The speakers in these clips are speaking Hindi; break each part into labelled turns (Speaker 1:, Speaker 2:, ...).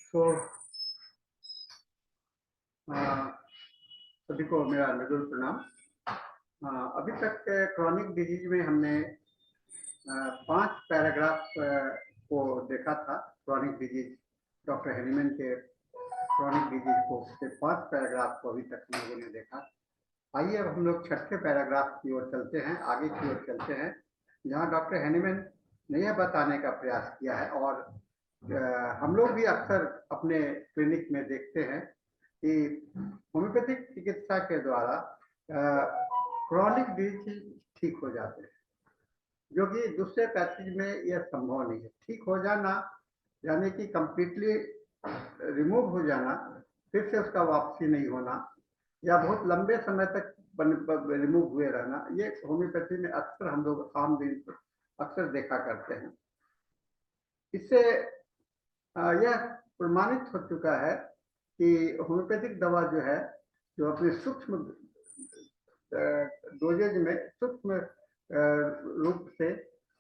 Speaker 1: तो सभी को मेरा नजर प्रणाम। अभी तक क्रॉनिक डिजीज में हमने 5 पैराग्राफ को देखा था। क्रॉनिक डिजीज, डॉक्टर हेनीमैन के क्रॉनिक डिजीज को के 5 पैराग्राफ को अभी तक हम लोगों ने देखा। आइए अब हम लोग 6ठे पैराग्राफ की ओर चलते हैं, आगे की ओर चलते हैं, जहां डॉक्टर हेनीमैन ने यह बताने का प्रयास किया है और हम लोग भी अक्सर अपने क्लिनिक में देखते हैं कि होम्योपैथिक चिकित्सा के द्वारा क्रॉनिक डिजीज ठीक हो जाते हैं, जो कि दूसरे पैथेज में यह संभव नहीं है। ठीक हो जाना यानी कि कंप्लीटली रिमूव हो जाना, फिर से उसका वापसी नहीं होना या बहुत लंबे समय तक रिमूव हुए रहना, ये होम्योपैथी में अक्सर हम लोग आम दिन अक्सर देखा करते हैं। इससे यह प्रमाणित हो चुका है कि होम्योपैथिक दवा जो है, जो अपने सूक्ष्म डोजेज में सूक्ष्म रूप से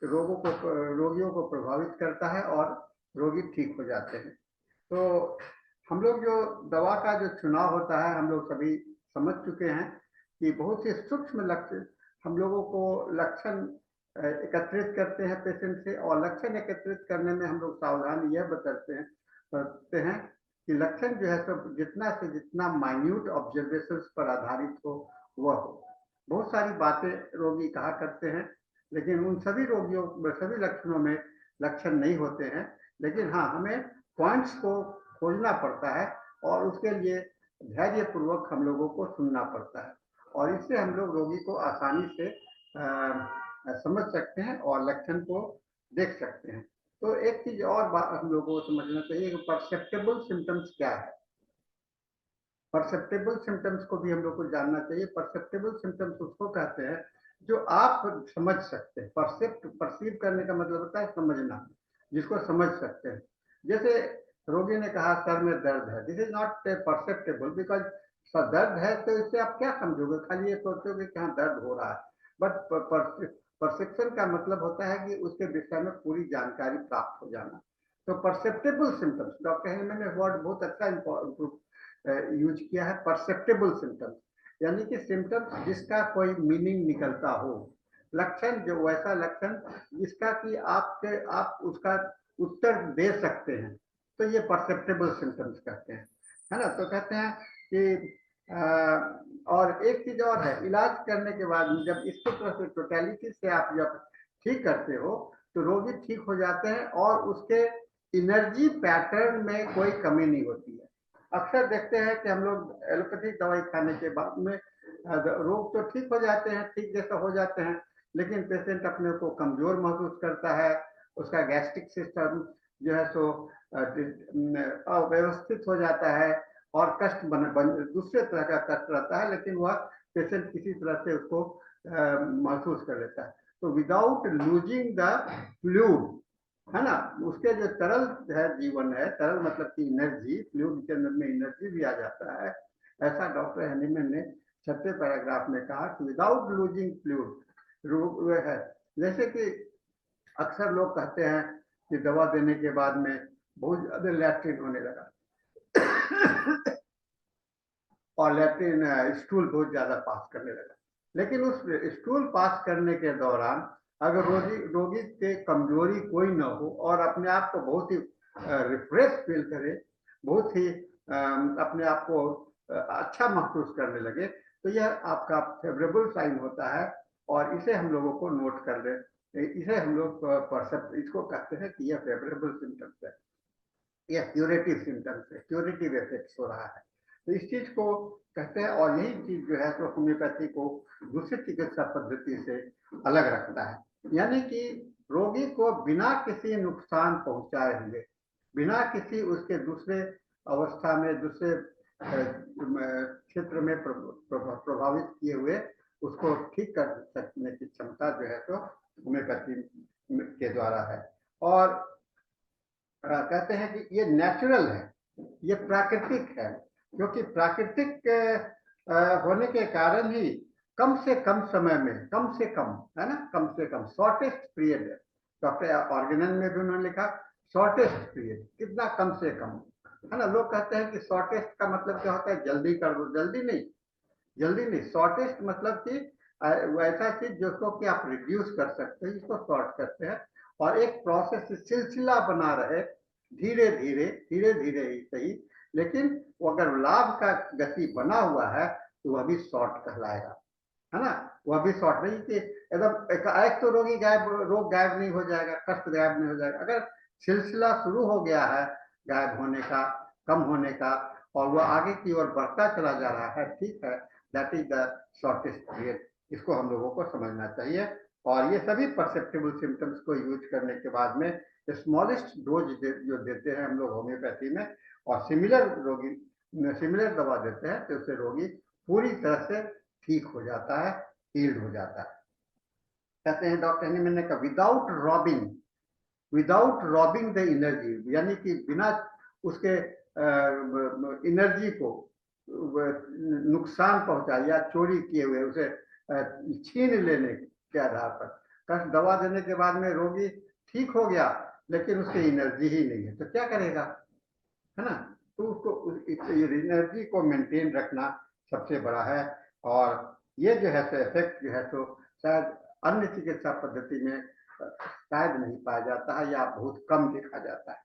Speaker 1: रोगियों को प्रभावित करता है और रोगी ठीक हो जाते हैं। तो हम लोग जो दवा का जो चुनाव होता है, हम लोग सभी समझ चुके हैं कि बहुत से सूक्ष्म लक्षण हम लोगों को लक्षण एकत्रित करते हैं पेशेंट से, और लक्षण एकत्रित करने में हम लोग सावधानी यह बरतते हैं कि लक्षण जो है सब जितना से जितना माइन्यूट ऑब्जर्वेशंस पर आधारित हो वह हो। बहुत सारी बातें रोगी कहा करते हैं, लेकिन उन सभी सभी लक्षणों में लक्षण नहीं होते हैं। लेकिन हाँ, हमें पॉइंट्स को खोजना पड़ता है और उसके लिए धैर्यपूर्वक हम लोगों को सुनना पड़ता है, और इससे हम लोग रोगी को आसानी से समझ सकते हैं और लक्षण को देख सकते हैं। तो एक चीज और बात हम लोगों को समझना चाहिए कि परसेप्टेबल सिम्टम्स क्या है। परसेप्टेबल सिम्टम्स को भी हम लोग को जानना चाहिए। परसेप्टेबल सिम्टम्स उसको कहते हैं जो आप समझ सकते हैं। परसीव करने का मतलब होता है समझना, जिसको समझ सकते हैं। जैसे रोगी ने कहा सर में दर्द है, this is not perceptible, because दर्द है तो इससे आप क्या समझोगे, खाली ये सोचोगे कि हाँ दर्द हो रहा है। बट परसेप्शन का मतलब होता है कि उसके विषय में पूरी जानकारी प्राप्त हो जाना। तो परसेप्टेबल सिम्टम्स, डॉक्टर हेनीमैन ने वर्ड बहुत अच्छा यूज किया है, परसेप्टेबल सिम्टम्स, यानी कि सिम्टम्स जिसका कोई मीनिंग निकलता हो। लक्षण जो वैसा लक्षण जिसका कि आप उसका उत्तर दे सकते हैं, तो ये परसेप्टेबल सिम्टम्स कहते हैं, है ना। तो कहते हैं कि और एक चीज और है, इलाज करने के बाद जब इसको तरह से टोटलिटी से आप जब ठीक करते हो तो रोगी ठीक हो जाते हैं और उसके एनर्जी पैटर्न में कोई कमी नहीं होती है। अक्सर देखते हैं कि हम लोग एलोपैथिक दवाई खाने के बाद में रोग तो ठीक हो जाते हैं, ठीक जैसा हो जाते हैं, लेकिन पेशेंट अपने को कमजोर महसूस करता है, उसका गैस्ट्रिक सिस्टम जो है सो अव्यवस्थित हो जाता है और कष्ट दूसरे तरह का कष्ट रहता है, लेकिन वह पेशेंट किसी तरह से उसको महसूस कर लेता है। तो विदाउट लूजिंग द फ्लूइड, है ना, उसके जो तरल है जीवन है, तरल मतलब की एनर्जी, फ्लूइड के अंदर में एनर्जी भी आ जाता है। ऐसा डॉक्टर हेनीमैन ने 6ठे पैराग्राफ में कहा कि विदाउट लूजिंग फ्लूइड रोग है। जैसे कि अक्सर लोग कहते हैं कि दवा देने के बाद में बहुत ज्यादा लैट्रिन होने लगा और लैट्रिन स्टूल बहुत ज्यादा पास करने लगा, लेकिन उस स्टूल पास करने के दौरान अगर रोगी के कमजोरी कोई न हो और अपने आप को बहुत ही रिफ्रेश फील करे, बहुत ही अपने आप को अच्छा महसूस करने लगे, तो यह आपका फेवरेबल साइन होता है और इसे हम लोगों को नोट कर ले। इसे हम लोग इसको कहते हैं कि यह फेवरेबल सिम्टम्स है, यह क्यूरेटिव सिम्टम्स है, क्यूरेटिव इफेक्ट्स हो रहा है। तो इस चीज को कहते हैं, और यही चीज जो है तो होम्योपैथी को दूसरी चिकित्सा पद्धति से अलग रखता है। यानी कि रोगी को बिना किसी नुकसान पहुंचाए हुए, बिना किसी उसके दूसरे अवस्था में, दूसरे क्षेत्र में प्रभावित किए हुए उसको ठीक कर सकने की क्षमता जो है तो होम्योपैथी के द्वारा है। और कहते हैं कि ये नेचुरल है, ये प्राकृतिक है, क्योंकि प्राकृतिक होने के कारण ही कम से कम समय में, कम से कम, है ना, कम से कम शॉर्टेस्ट पीरियड है। डॉक्टर ऑर्गेनन में भी उन्होंने लिखा शॉर्टेस्ट पीरियड, कितना कम से कम, है ना। लोग कहते हैं कि शॉर्टेस्ट का मतलब क्या होता है, जल्दी कर दो। जल्दी नहीं, जल्दी नहीं, शॉर्टेस्ट मतलब कि वैसा चीज जिसको कि आप रिड्यूस कर सकते हैं, इसको शॉर्ट करते हैं। और एक प्रोसेस सिलसिला बना रहे, धीरे धीरे धीरे धीरे ही सही, लेकिन वो अगर लाभ का गति बना हुआ है तो वह भी शॉर्ट कहलाएगा, है ना। वह भी शॉर्ट नहीं कि एकदम एक तो रोग गायब नहीं हो जाएगा, कष्ट गायब नहीं हो जाएगा। अगर सिलसिला शुरू हो गया है गायब होने का, कम होने का, और वह आगे की ओर बढ़ता चला जा रहा है, ठीक है, that is the shortest period. इसको हम लोगों को समझना चाहिए। और ये सभी परसेप्टेबल सिम्टम्स को यूज करने के बाद में स्मॉलेस्ट डोज जो देते हैं हम लोग होम्योपैथी में, और सिमिलर दवा देते हैं, तो उससे रोगी पूरी तरह से ठीक हो जाता है, हील्ड हो जाता है। कहते हैं डॉक्टर हेनीमैन ने कहा, विदाउट रॉबिंग द एनर्जी, यानी कि बिना उसके एनर्जी को नुकसान पहुंचाए या चोरी किए हुए उसे छीन लेने के आधार पर। कष्ट दवा देने के बाद में रोगी ठीक हो गया, लेकिन उसकी एनर्जी ही नहीं है, तो क्या करेगा, है ना। तो उसको एनर्जी को मेंटेन रखना सबसे बड़ा है। और ये जो है इफेक्ट जो है तो शायद अन्य चिकित्सा पद्धति में शायद नहीं पाया जाता है, या बहुत कम देखा जाता है।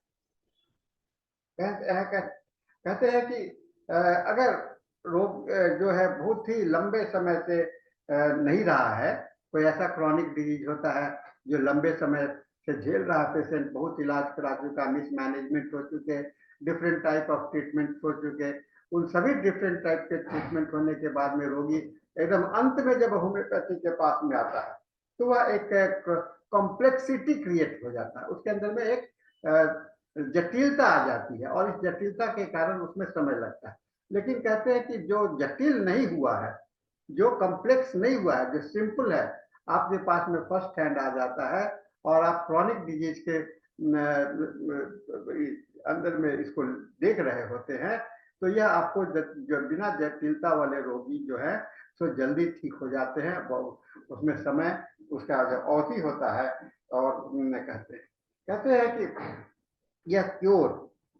Speaker 1: कहते हैं कि अगर रोग जो है बहुत ही लंबे समय से नहीं रहा है, कोई ऐसा क्रॉनिक डिजीज होता है जो लंबे समय से झेल रहा है, पेशेंट बहुत इलाज करा चुका, मिसमैनेजमेंट हो चुके, डिफरेंट टाइप ऑफ ट्रीटमेंट हो चुके, उन सभी डिफरेंट टाइप के ट्रीटमेंट होने के बाद में रोगी एकदम अंत में जब होम्योपैथी के पास में आता है, तो वह एक कॉम्प्लेक्सिटी क्रिएट हो जाता है, उसके अंदर में एक जटिलता आ जाती है, और इस जटिलता के कारण उसमें समय लगता है। लेकिन कहते हैं कि जो जटिल नहीं हुआ है, जो कॉम्प्लेक्स नहीं हुआ है, जो सिंपल है, आपके पास में फर्स्ट हैंड आ जाता है, और आप क्रॉनिक डिजीज के अंदर में इसको देख रहे होते हैं, तो यह आपको जो बिना जटिलता वाले रोगी जो है तो जल्दी ठीक हो जाते हैं। उसमें समय उसका जो अवधि होता है, और कहते हैं कि यह क्योर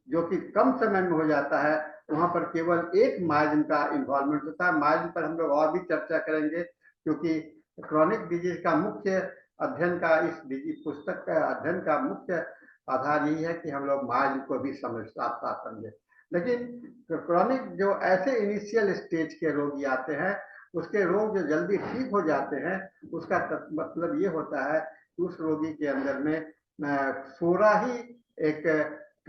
Speaker 1: जो कि कम समय में हो जाता है, वहां पर केवल एक मार्जिन का इन्वॉल्वमेंट होता है। मार्जिन पर हम लोग और भी चर्चा करेंगे, क्योंकि क्रॉनिक डिजीज का मुख्य अध्ययन का, इस डिजीज पुस्तक का अध्ययन का मुख्य आधार यही है कि हम लोग मार्जिन को भी साथ साथ समझे। लेकिन क्रॉनिक जो ऐसे इनिशियल स्टेज के रोगी आते हैं, उसके रोग जो जल्दी ठीक हो जाते हैं, उसका मतलब ये होता है कि उस रोगी के अंदर में सोरा ही एक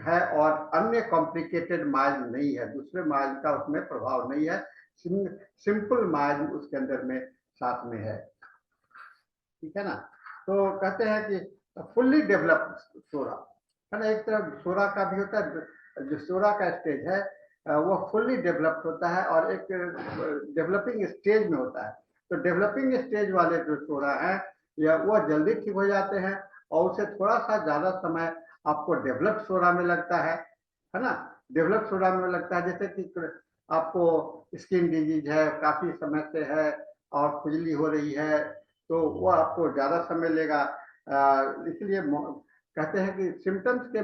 Speaker 1: है, और अन्य कॉम्प्लिकेटेड माइल नहीं है, दूसरे माइल का उसमें प्रभाव नहीं है, सिंपल माइल उसके अंदर में साथ में है, ठीक है ना। तो कहते हैं कि फुल्ली डेवलप्ड सोरा, है ना। एक तरफ सोरा का भी होता है, जो सोरा का स्टेज है वो फुल्ली डेवलप्ड होता है, और एक डेवलपिंग स्टेज में होता है। तो डेवलपिंग स्टेज वाले जो सोरा है, या वो जल्दी ठीक हो जाते हैं, और उसे थोड़ा सा ज्यादा समय आपको डेवलप्ड सोरा में लगता है ना। डेवलप्ड सोरा में लगता है, जैसे कि आपको स्किन डिजीज है, काफी समय से है, और खुजली हो रही है, तो वो आपको ज्यादा समय लेगा। इसलिए कहते हैं कि सिम्टम्स के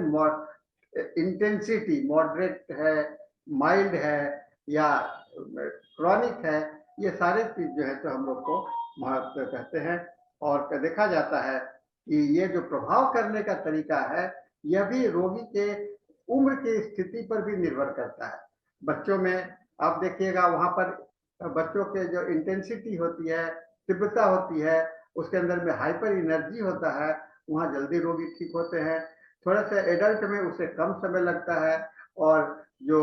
Speaker 1: इंटेंसिटी मॉडरेट है, माइल्ड है, या क्रॉनिक है, ये सारे चीज जो है तो हम लोग को महत्व कहते हैं। और देखा जाता है कि ये जो प्रभाव करने का तरीका है, यह भी रोगी के उम्र की स्थिति पर भी निर्भर करता है। बच्चों में आप देखिएगा, वहां पर बच्चों के जो इंटेंसिटी होती है, तीव्रता होती है, उसके अंदर में हाइपर एनर्जी होता है, वहां जल्दी रोगी ठीक होते हैं। थोड़ा सा एडल्ट में उसे कम समय लगता है, और जो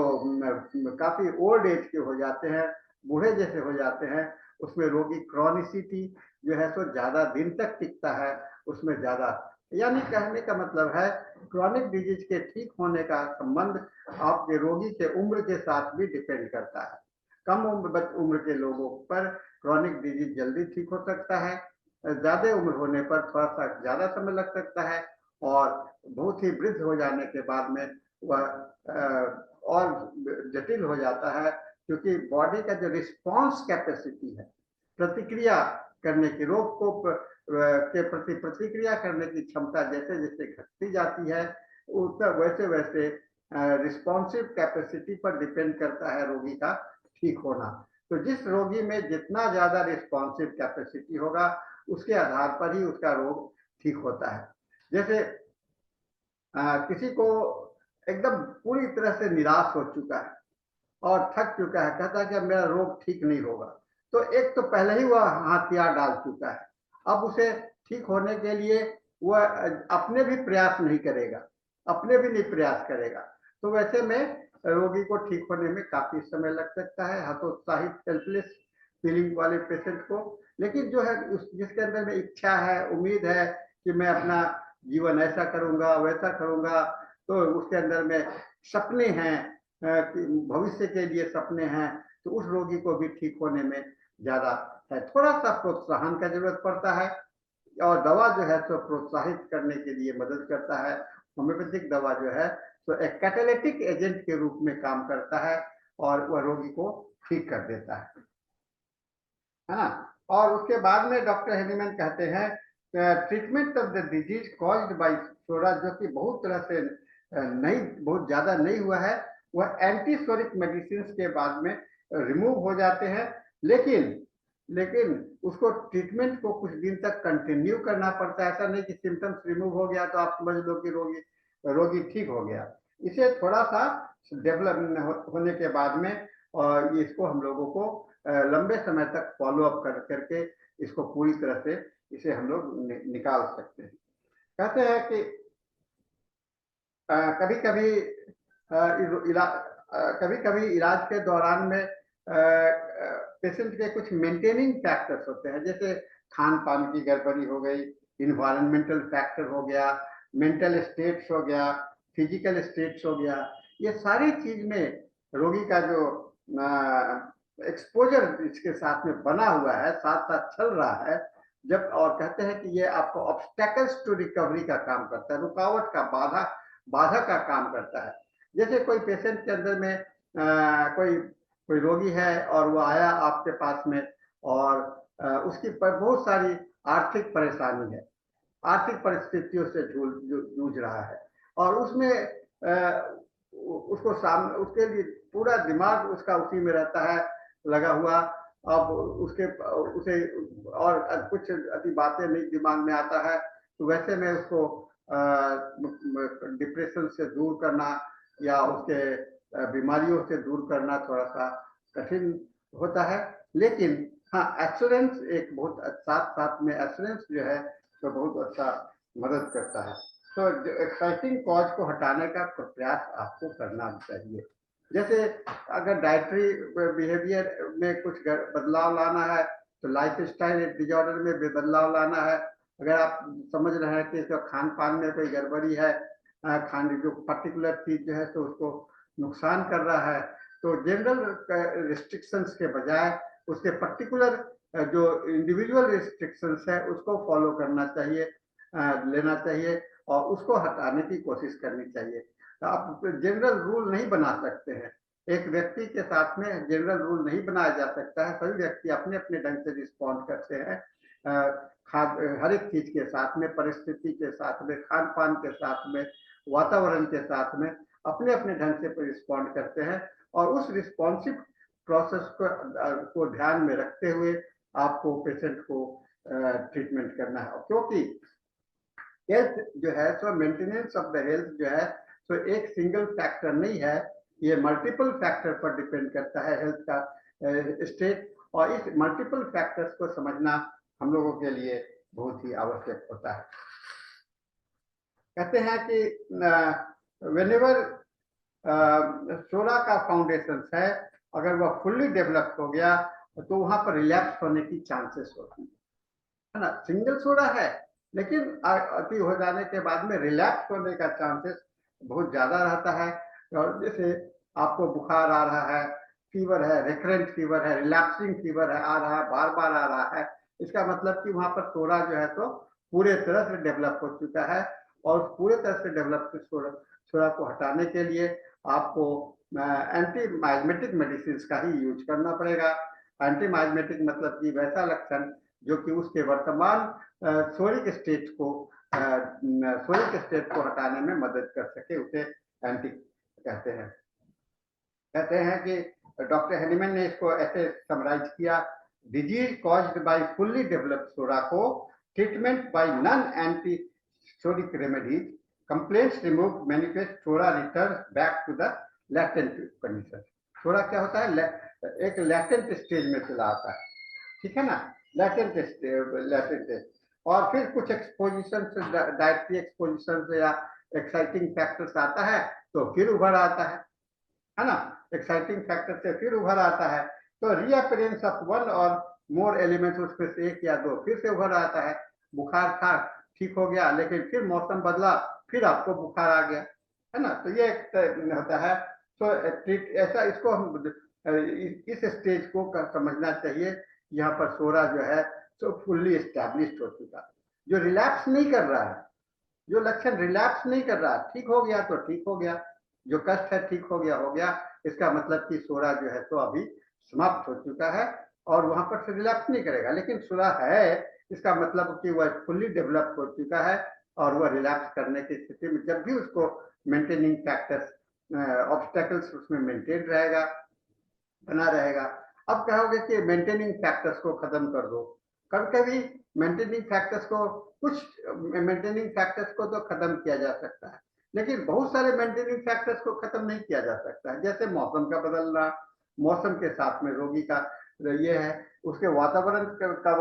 Speaker 1: काफी ओल्ड एज के हो जाते हैं, बूढ़े जैसे हो जाते हैं, उसमें रोगी क्रॉनिसिटी जो है तो ज्यादा दिन तक टिकता है, उसमें ज्यादा, यानी कहने का मतलब है क्रॉनिक डिजीज के ठीक होने का संबंध आपके रोगी के उम्र के साथ भी डिपेंड करता है। कम उम्र के लोगों पर क्रॉनिक डिजीज जल्दी ठीक हो सकता है, ज्यादा उम्र होने पर थोड़ा सा ज्यादा समय लग सकता है, और बहुत ही वृद्ध हो जाने के बाद में वह और जटिल हो जाता है, क्योंकि बॉडी का जो रिस्पॉन्स कैपेसिटी है, प्रतिक्रिया करने की, रोग को के प्रति प्रतिक्रिया करने की क्षमता जैसे जैसे घटती जाती है, वैसे वैसे रिस्पॉन्सिव कैपेसिटी पर डिपेंड करता है रोगी का ठीक होना। तो जिस रोगी में जितना ज्यादा रिस्पॉन्सिव कैपेसिटी होगा उसके आधार पर ही उसका रोग ठीक होता है। जैसे किसी को एकदम पूरी तरह से निराश हो चुका है और थक चुका है, कहता है कि अब मेरा रोग ठीक नहीं होगा, तो एक तो पहले ही वह हथियार डाल चुका है, अब उसे ठीक होने के लिए वह अपने भी प्रयास नहीं करेगा, अपने भी नहीं प्रयास करेगा। तो वैसे में रोगी को ठीक होने में काफी समय लग सकता है, हतोत्साहित हेल्पलेस फीलिंग वाले पेशेंट को। लेकिन जो है जिसके अंदर में इच्छा है, उम्मीद है कि मैं अपना जीवन ऐसा करूंगा वैसा करूंगा, तो उसके अंदर में सपने हैं, भविष्य के लिए सपने हैं, तो उस रोगी को भी ठीक होने में ज्यादा है, थोड़ा सा प्रोत्साहन का जरूरत पड़ता है। और दवा जो है तो प्रोत्साहित करने के लिए मदद करता है। होम्योपैथिक दवा जो है तो एक कैटालिटिक एजेंट के रूप में काम करता है और वह रोगी को ठीक कर देता है ना। और उसके बाद में डॉक्टर हेनीमैन कहते हैं treatment of the disease caused by psora, जो कि बहुत तरह से नहीं, बहुत ज्यादा नहीं हुआ है, वह एंटीसोरिक मेडिसिन के बाद में रिमूव हो जाते हैं। लेकिन लेकिन उसको ट्रीटमेंट को कुछ दिन तक कंटिन्यू करना पड़ता है। ऐसा नहीं कि सिम्टम्स रिमूव हो गया तो आप समझ लो कि रोगी रोगी ठीक हो गया। इसे थोड़ा सा डेवलप होने के बाद में और इसको हम लोगों को लंबे समय तक फॉलो अप करके इसको पूरी तरह से इसे हम लोग निकाल सकते हैं। कहते हैं कि कभी कभी कभी कभी इलाज के दौरान में पेशेंट के कुछ मेंटेनिंग फैक्टर्स होते हैं, जैसे खान पान की गड़बड़ी हो गई, इन्वायरमेंटल फैक्टर हो गया, मेंटल स्टेट्स हो गया, फिजिकल स्टेट्स हो गया। ये सारी चीज में रोगी का जो एक्सपोजर इसके साथ में बना हुआ है, साथ साथ चल रहा है जब, और कहते हैं कि ये आपको ऑब्स्टेकल्स टू रिकवरी का काम करता है, रुकावट का, बाधा बाधा का काम करता है। जैसे कोई पेशेंट के अंदर में कोई कोई रोगी है और वो आया आपके पास में और उसकी बहुत सारी आर्थिक परेशानी है, आर्थिक परिस्थितियों से जूझ रहा है और उसमें उसको सामने, उसके लिए पूरा दिमाग उसका उसी में रहता है लगा हुआ। अब उसके उसे और कुछ अति बातें नहीं दिमाग में आता है, तो वैसे में उसको डिप्रेशन से दूर करना या उसके बीमारियों से दूर करना थोड़ा सा कठिन होता है। लेकिन हाँ, एश्योरेंस एक बहुत साथ साथ में एश्योरेंस जो है तो बहुत अच्छा मदद करता है। तो एक्साइटिंग कॉज को हटाने का प्रयास आपको करना चाहिए। जैसे अगर डाइटरी बिहेवियर में कुछ बदलाव लाना है तो लाइफ स्टाइल डिजॉर्डर में भी बदलाव लाना है। अगर आप समझ रहे हैं कि इसका खान पान में कोई गड़बड़ी है, खाने जो पर्टिकुलर चीज जो है तो उसको नुकसान कर रहा है, तो जनरल रिस्ट्रिक्शंस के बजाय उसके पर्टिकुलर जो इंडिविजुअल रिस्ट्रिक्शंस है उसको फॉलो करना चाहिए, लेना चाहिए और उसको हटाने की कोशिश करनी चाहिए। आप जनरल रूल नहीं बना सकते हैं, एक व्यक्ति के साथ में जनरल रूल नहीं बनाया जा सकता है। सभी व्यक्ति अपने अपने ढंग से रिस्पॉन्ड करते हैं, हर एक चीज के साथ में, परिस्थिति के साथ में, खान पान के साथ में, वातावरण के साथ में अपने अपने ढंग से रिस्पॉन्ड करते हैं। और उस रिस्पॉन्सिव प्रोसेस को ध्यान में रखते हुए आपको पेशेंट को ट्रीटमेंट करना है, क्योंकि हेल्थ जो है तो मेंटेनेंस ऑफ द हेल्थ जो है तो एक सिंगल फैक्टर नहीं है, ये मल्टीपल फैक्टर पर डिपेंड करता है हेल्थ का स्टेट। और इस मल्टीपल फैक्टर्स को समझना हम लोगों के लिए बहुत ही आवश्यक होता है। कहते हैं कि व्हेनेवर सोरा का फाउंडेशन है, अगर वह फुल्ली डेवलप हो गया तो वहां पर रिलैप्स होने की चांसेस होती है ना। सिंगल सोरा है लेकिन अति हो जाने के बाद में रिलैप्स होने का चांसेस बहुत ज्यादा रहता है। और जैसे आपको बुखार आ रहा है, फीवर है, रिकरेंट फीवर है, रिलैप्सिंग फीवर है, आ रहा है, बार बार आ रहा है, इसका मतलब कि वहां पर सोरा जो है तो पूरे तरह से डेवलप हो चुका है। और पूरे तरह से डेवलप सोरा को हटाने के लिए आपको एंटी माइग्मेटिक मेडिसिन का ही यूज करना पड़ेगा। एंटी माइग्मेटिक मतलब कि वैसा लक्षण जो कि उसके वर्तमान सोरिक स्टेट को हटाने में मदद कर सके, उसे एंटी कहते हैं। कहते हैं कि डॉक्टर हेनीमैन ने इसको ऐसे समराइज किया, disease caused by fully developed psora को treatment by non anti psoric remedies, complaints remove, manifest, psora returns back to the latent condition. Psora क्या होता है, एक लैटेंट स्टेज में चला आता है, ठीक है ना, लैटेंट। और फिर कुछ एक्सपोजिशन, डायरेक्टली एक्सपोजिशन से या एक्साइटिंग फैक्टर्स आता है तो फिर उभर आता है ना, एक्साइटिंग फैक्टर से फिर उभर आता है, तो रीअपेरेंस ऑफ वन और मोर एलिमेंट्स, उसमें से एक या दो फिर से उभर आता है। बुखार था, ठीक हो गया, लेकिन फिर मौसम बदला, फिर आपको बुखार आ गया, है ना, तो ये एक होता है। तो ऐसा इसको हम इस स्टेज को समझना चाहिए। यहाँ पर सोरा जो है तो फुल्ली एस्टैब्लिश्ड हो चुका, जो रिलैप्स नहीं कर रहा है, जो लक्षण रिलैप्स नहीं कर रहा, ठीक हो गया तो ठीक हो गया, जो कष्ट है ठीक हो गया, इसका मतलब कि सोरा जो है तो अभी समाप्त हो चुका है और वहां पर से रिलैप्स नहीं करेगा। लेकिन सोरा है, इसका मतलब कि वह फुल्ली डेवलप हो चुका है और वह रिलैप्स करने की स्थिति में जब भी उसको मेंटेनिंग फैक्टर्स, ऑब्स्टेकल्स उसमें मेंटेन रहेगा, बना रहेगा। अब कहोगे कि मेंटेनिंग फैक्टर्स को खत्म कर दो, कभी कभी मेंटेनिंग फैक्टर्स को, कुछ मेंटेनिंग फैक्टर्स को तो खत्म किया जा सकता है, लेकिन बहुत सारे मेंटेनिंग फैक्टर्स को खत्म नहीं किया जा सकता है। जैसे मौसम का बदलना, मौसम के साथ में रोगी का ये है, उसके वातावरण का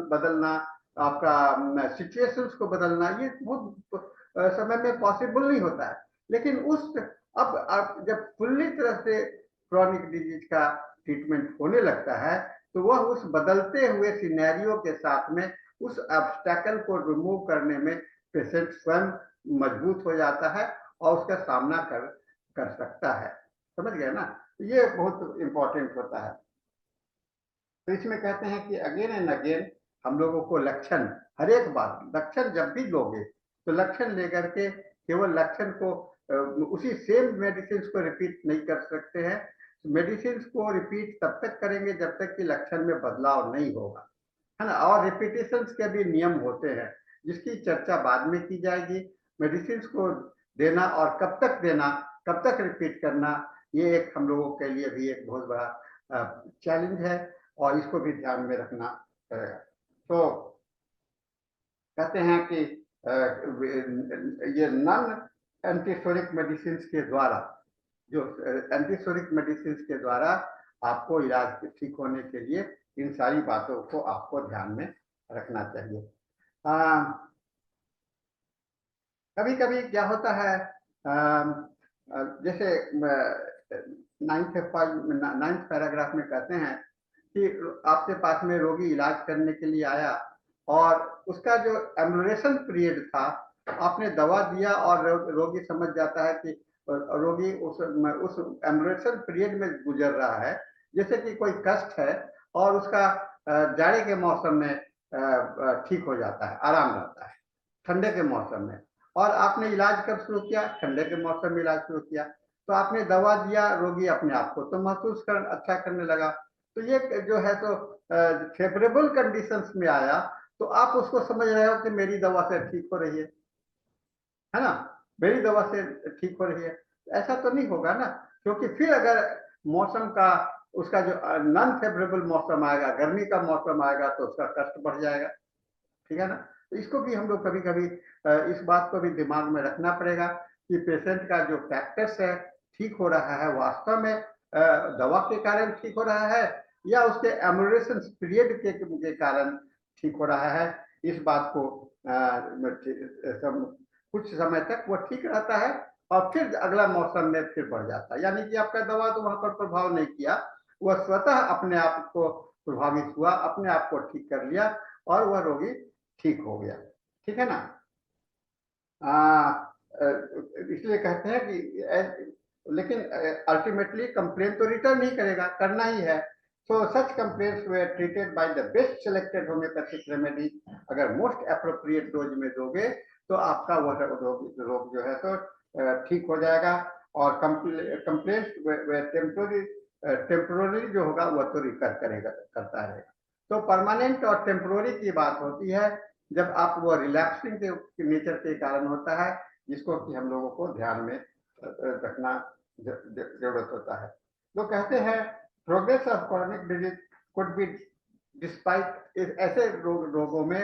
Speaker 1: बदलना, आपका सिचुएशंस को बदलना, ये बहुत समय में पॉसिबल नहीं होता है। लेकिन उस अब आप जब फुल्ली तरह से क्रॉनिक डिजीज का ट्रीटमेंट होने लगता है तो वह उस बदलते हुए सिनेरियो के साथ में उस ऑब्स्टेकल को रिमूव करने में पेशेंट स्वयं मजबूत हो जाता है और उसका सामना कर सकता है। समझ गए ना, ये बहुत इंपॉर्टेंट होता है। तो इसमें कहते हैं कि अगेन एंड अगेन हम लोगों को लक्षण, हर एक बार लक्षण जब भी लोगे तो लक्षण लेकर के केवल लक्षण को उसी सेम मेडिसिन को रिपीट नहीं कर सकते हैं। मेडिसिन को रिपीट तब तक करेंगे जब तक कि लक्षण में बदलाव नहीं होगा, है ना। और रिपीटेशन के भी नियम होते हैं जिसकी चर्चा बाद में की जाएगी। मेडिसिन को देना और कब तक देना, कब तक रिपीट करना, ये एक हम लोगों के लिए भी एक बहुत बड़ा चैलेंज है और इसको भी ध्यान में रखना पड़ेगा। तो कहते हैं कि ये नॉन एंटीसोरिक मेडिसिन के द्वारा, जो एंटीसोरिक मेडिसिन के द्वारा आपको इलाज ठीक होने के लिए इन सारी बातों को आपको ध्यान में रखना चाहिए। कभी कभी क्या होता है, जैसे 9th पैराग्राफ में कहते हैं कि आपके पास में रोगी इलाज करने के लिए आया और उसका जो एम्बुलेशन पीरियड था, आपने दवा दिया और रोगी समझ जाता है कि रोगी उस एम्बुलेशन पीरियड में गुजर रहा है, जैसे कि कोई कष्ट है और उसका जाड़े के मौसम में ठीक हो जाता है, आराम रहता है ठंडे के मौसम में। और आपने इलाज कब शुरू किया, ठंडे के मौसम में इलाज शुरू किया, तो आपने दवा दिया, रोगी अपने आप को तो महसूस अच्छा करने लगा। तो ये जो है तो फेवरेबल कंडीशंस में आया तो आप उसको समझ रहे हो कि मेरी दवा से ठीक हो रही है ना, मेरी दवा से ठीक हो रही है। ऐसा तो नहीं होगा ना, क्योंकि फिर अगर मौसम का, उसका जो नॉन फेवरेबल मौसम आएगा, गर्मी का मौसम आएगा तो उसका कष्ट बढ़ जाएगा, ठीक है ना। तो इसको भी हम लोग कभी कभी इस बात को भी दिमाग में रखना पड़ेगा कि पेशेंट का जो फैक्टर्स है ठीक हो रहा है वास्तव में दवा के कारण ठीक हो रहा है या उसके एम्बुलेशन पीरियड के कारण ठीक हो रहा है। इस बात को कुछ समय तक वो ठीक रहता है और फिर अगला मौसम में फिर बढ़ जाता है, यानी कि आपका दवा तो वहां पर प्रभाव नहीं किया, वह स्वतः अपने आप को प्रभावित हुआ, अपने आप को ठीक कर लिया और वह रोगी ठीक हो गया, ठीक है ना। इसलिए कहते हैं कि लेकिन अल्टीमेटली कंप्लेन तो रिटर्न नहीं करेगा, करना ही है। So such complaints be treated by the best selected homeopathic remedy. अगर मोस्ट अप्रोप्रिएट डोज में दोगे तो आपका वह रोग जो है तो ठीक हो जाएगा और कंप्लेंट टेम्पोररी जो होगा वह तो रिकर करता रहेगा। तो परमानेंट और टेम्पोररी की बात होती है जब आप वो रिलैप्सिंग के नेचर के कारण होता है, जिसको कि हम लोगों को ध्यान में रखना जरूरत होता है। लोग कहते हैं progress of chronic disease could be despite, ऐसे रोगों में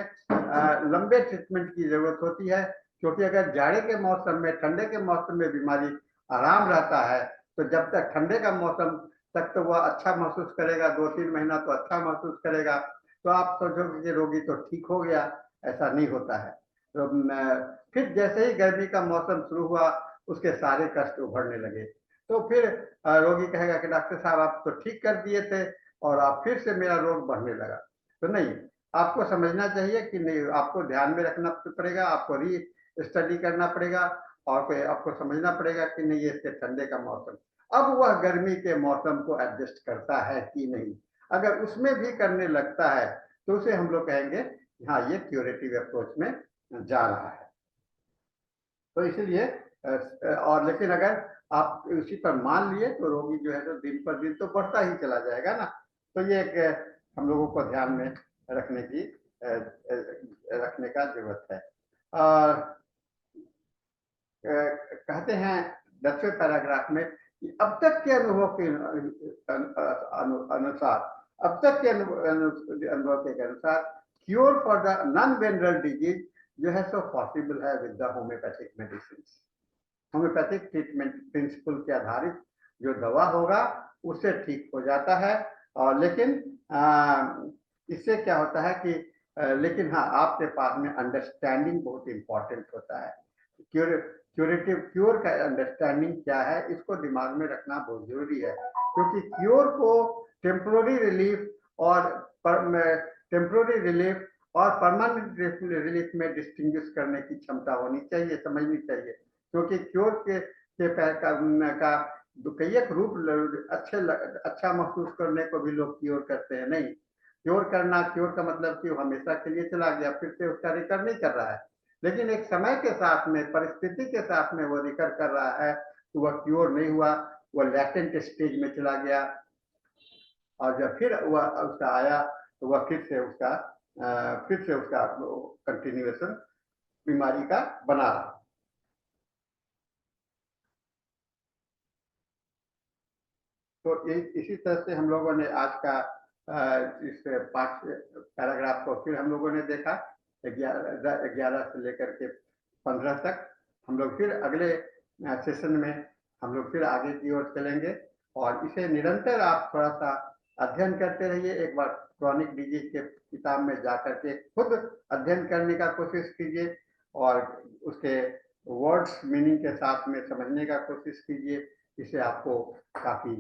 Speaker 1: लंबे ट्रीटमेंट की जरूरत होती है, क्योंकि अगर जाड़े के मौसम में, ठंडे के मौसम में बीमारी आराम रहता है, तो जब तक ठंडे का मौसम तक तो वह अच्छा महसूस करेगा, 2-3 महीना तो अच्छा महसूस करेगा, तो आप सोचोगे कि रोगी तो ठीक हो गया। ऐसा नहीं होता है। तो फिर जैसे ही गर्मी का मौसम शुरू हुआ, उसके सारे कष्ट उभरने लगे। तो फिर रोगी कहेगा कि डॉक्टर साहब आप तो ठीक कर दिए थे और आप फिर से मेरा रोग बढ़ने लगा। तो नहीं, आपको समझना चाहिए कि नहीं, आपको ध्यान में रखना पड़ेगा, आपको री स्टडी करना पड़ेगा और कोई आपको समझना पड़ेगा कि नहीं, ये इसके ठंडे का मौसम अब वह गर्मी के मौसम को एडजस्ट करता है कि नहीं। अगर उसमें भी करने लगता है तो उसे हम लोग कहेंगे हाँ, ये क्यूरेटिव अप्रोच में जा रहा है। तो इसीलिए और लेकिन अगर आप उसी पर मान लिए तो रोगी जो है तो दिन पर दिन तो बढ़ता ही चला जाएगा ना। तो ये एक हम लोगों को ध्यान में रखने की रखने का जरूरत है। और कहते हैं 10वें पैराग्राफ में कि अब तक के अनुभव के अनुसार, अब तक के अनुभव के अनुसार cure for the non venereal disease जो है सो पॉसिबल है with the homeopathic medicine. Homeopathic treatment principle के आधारित जो दवा होगा उससे ठीक हो जाता है। और लेकिन इससे क्या होता है कि लेकिन हाँ, आपके पास में अंडरस्टैंडिंग बहुत इंपॉर्टेंट होता है। क्यूरेटिव क्योर का अंडरस्टैंडिंग क्या है, इसको दिमाग में रखना बहुत जरूरी है, क्योंकि क्योर को टेम्पोररी रिलीफ और टेम्पोररी रिलीफ और परमानेंट रिलीफ में डिस्टिंग्विश करने की क्षमता होनी चाहिए, समझनी चाहिए। क्योंकि क्योर के का कईक रूप अच्छा महसूस करने को भी लोग क्योर करते हैं। नहीं, क्योर का मतलब कि वो हमेशा के लिए चला गया, फिर से उसका रिकवर नहीं कर रहा है, लेकिन एक समय के साथ में, परिस्थिति के साथ में वो रिकवर कर रहा है, तो वह क्योर नहीं हुआ, वह लैटेंट स्टेज में चला गया। और जब फिर वह उसका आया तो वह फिर से उसका कंटिन्यूएशन बीमारी का बना रहा। तो इसी तरह से हम लोगों ने आज का इस 5 पैराग्राफ को फिर हम लोगों ने देखा, 11 से लेकर के 15 तक। हम लोग फिर अगले सेशन में हम लोग फिर आगे की ओर चलेंगे, और इसे निरंतर आप थोड़ा सा अध्ययन करते रहिए। एक बार क्रॉनिक डिजीज के किताब में जा करके खुद अध्ययन करने का कोशिश कीजिए, और उसके वर्ड्स मीनिंग के साथ में समझने का कोशिश कीजिए। इससे आपको काफ़ी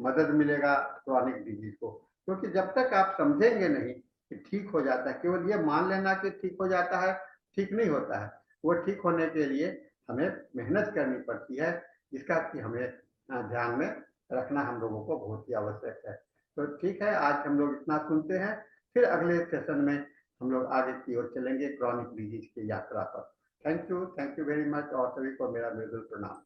Speaker 1: मदद मिलेगा क्रॉनिक डिजीज को। क्योंकि जब तक आप समझेंगे नहीं कि ठीक हो जाता है, केवल ये मान लेना कि ठीक हो जाता है, ठीक नहीं होता है। वो ठीक होने के लिए हमें मेहनत करनी पड़ती है, जिसका कि हमें ध्यान में रखना हम लोगों को बहुत ही आवश्यक है। तो ठीक है, आज हम लोग इतना सुनते हैं, फिर अगले सेशन में हम लोग आगे की ओर चलेंगे क्रॉनिक डिजीज की यात्रा पर। थैंक यू वेरी मच, और सभी को मेरा मृदुल प्रणाम।